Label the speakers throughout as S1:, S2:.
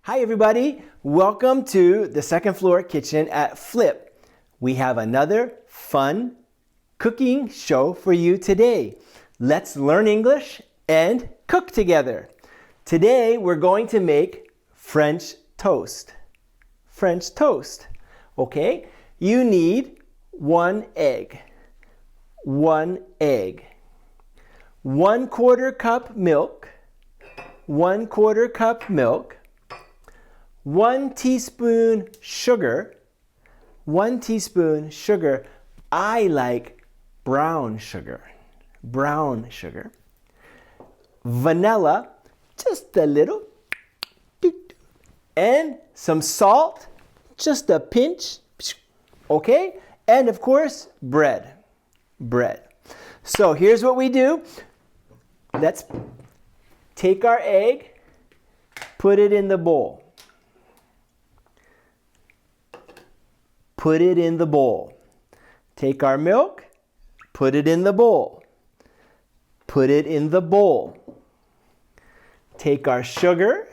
S1: Hi everybody, welcome to the second floor kitchen at Flip. We have another fun cooking show for you today. Let's learn English and cook together. Today we're going to make French toast. French toast. Okay, you need 1 egg. 1 egg. 1/4 cup milk. 1/4 cup milk. 1 teaspoon sugar. 1 teaspoon sugar. I like brown sugar. Brown sugar. Vanilla, just a little. And some salt, just a pinch. Okay? And of course, bread. Bread. So here's what we do. Let's take our egg, put it in the bowl. Put it in the bowl. Take our milk, put it in the bowl. Put it in the bowl. Take our sugar,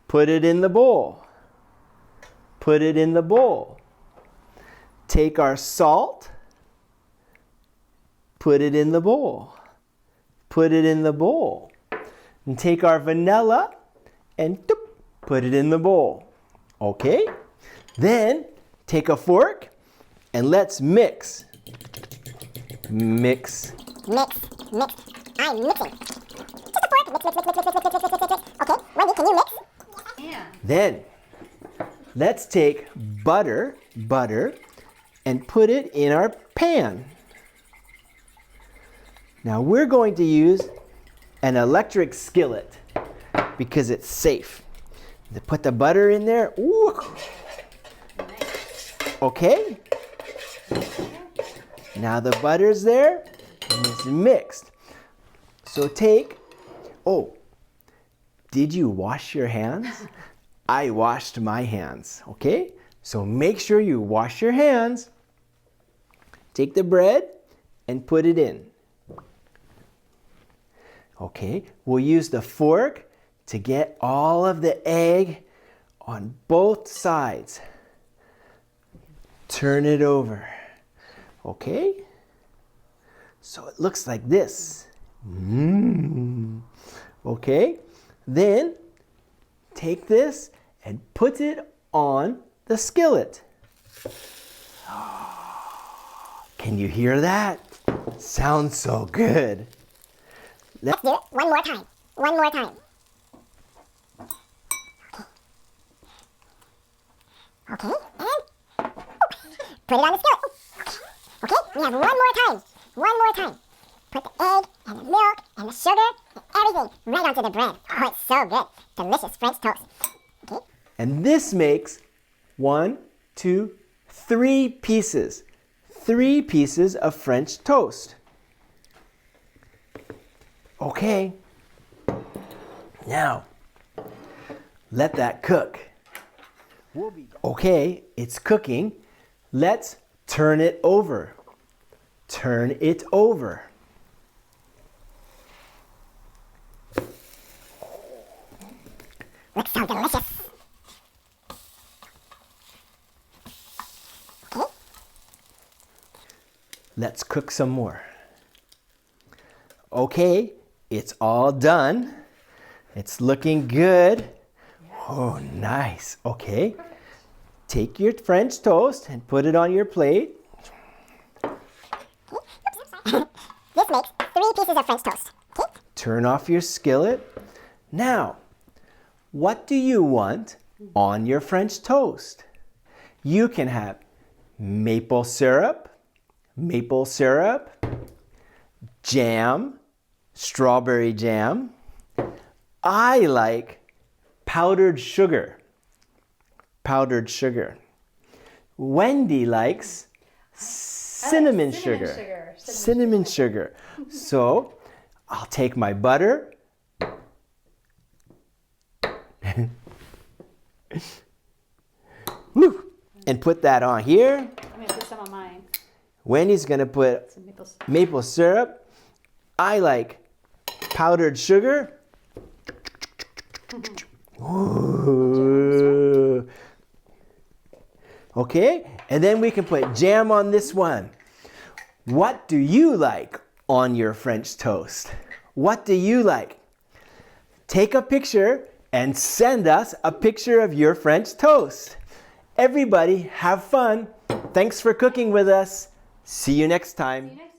S1: put it in the bowl. Put it in the bowl. Take our salt, put it in the bowl. Put it in the bowl. And take our vanilla and put it in the bowl. Okay? Then take a fork and let's mix. Mix.
S2: Mix. I'm mixing. Just a fork. Mix. Okay, Wendy, can you mix?
S3: Yeah.
S1: Then let's take butter and put it in our pan. Now we're going to use an electric skillet because it's safe. Put the butter in there. Ooh. Okay? Now the butter's there and it's mixed. So did you wash your hands? I washed my hands, okay? So make sure you wash your hands. Take the bread and put it in. Okay, we'll use the fork to get all of the egg on both sides. Turn it over. Okay? So it looks like this. Okay? Then take this and put it on the skillet. Can you hear that? Sounds so good.
S2: Let's do it one more time. One more time. Okay, and put it on the skillet. Okay, we have one more time. One more time. Put the egg and the milk and the sugar and everything right onto the bread. Oh, it's so good. Delicious French toast. Okay.
S1: And this makes 1, 2, 3 pieces. 3 pieces of French toast. Okay. Now, let that cook. Okay, it's cooking. Let's turn it over. Turn it over.
S2: Looks so delicious. Okay.
S1: Let's cook some more. Okay, it's all done. It's looking good. Oh, nice. Okay. Take your French toast and put it on your plate.
S2: This makes 3 pieces of French toast. Okay.
S1: Turn off your skillet. Now, what do you want on your French toast? You can have maple syrup, jam, strawberry jam. I like powdered sugar. Powdered sugar. Wendy likes cinnamon sugar. Cinnamon sugar. So I'll take my butter. Woo, and put that on here.
S3: I'm going to put some on mine.
S1: Wendy's going to put
S3: Some
S1: maple syrup. I like powdered sugar. Ooh. Okay? And then we can put jam on this one. What do you like on your French toast? What do you like? Take a picture and send us a picture of your French toast. Everybody, have fun. Thanks for cooking with us. See you next time.